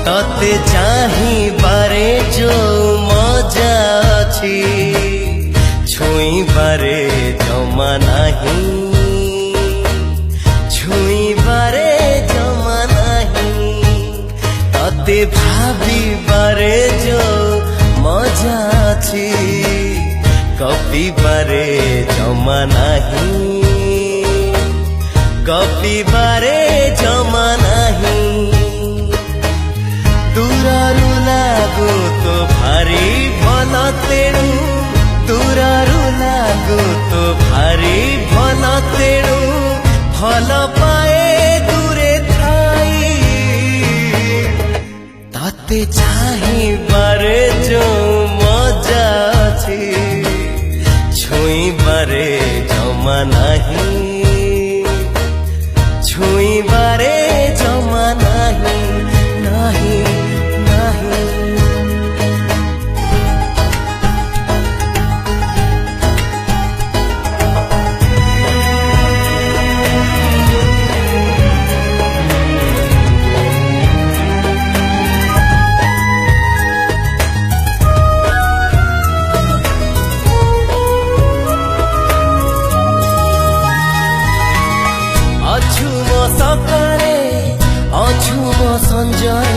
तते चाहिबारे जो मजा अछि छुईबारे जमा नाही छुईबारे जमा नाही तते भाबिबारे जो मजा अछि गपिबारे जमा नाही गपिबारे जमा नाही दूररू लागू तो भारी भल तेणु दूररू लागू तो भारी भल तेणु भल पाए दूरे थाई तते चाहिबारे जो मजा अछि छुईबारे जमा नाही छुईबारे जमा नाही नाही नाही अछुम सकाळे अछुम संजय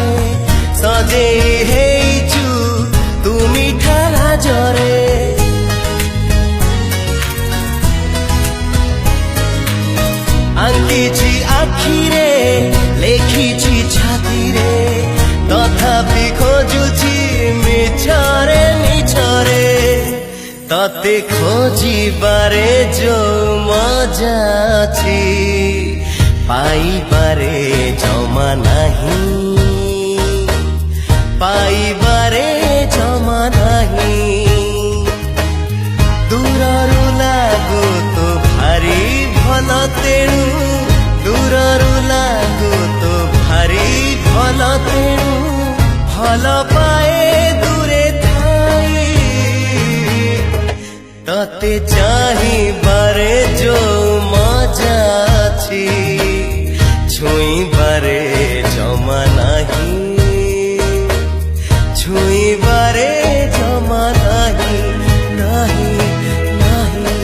सजे हेइछु तुमी ठाला जरे आंकिछि आखिरे लेखिछि छातीरे तथापि खोजुछि मिछरे मिछरे तते खोजिबारे जो मजा अछि पाइबारे जमा नाही पाइबारे जमा नाही दूररू लागू तो भारी भल तेणु दूररू लागू तो भारी भल तेणु भल पाए दूरे थाई तते चाहिबारे जो मजा अछि छुईबारे जमा नाही छुईबारे जमा नाही नाही नाही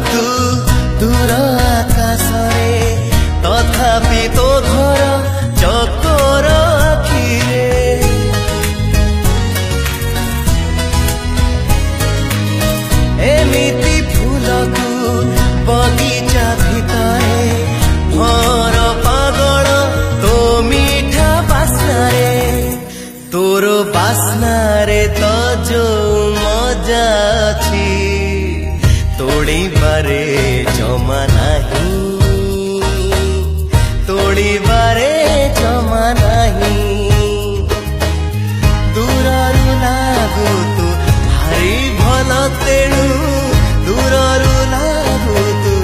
तू दूर आकाशरे तथापि तो घर चकोर आखिरे एमिति फूलकू बगीचा भितरे भर पागल तो मीठा बास्नारे तोर बास्नारे तो जो मजा अछि तोड़ीबारे जमा नाही तोड़ीबारे जमा नाही दूररू लागू तो भारी भल तेणु दूररू लागू तो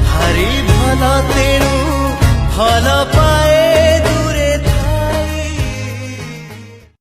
भारी भल तेणु भल पाए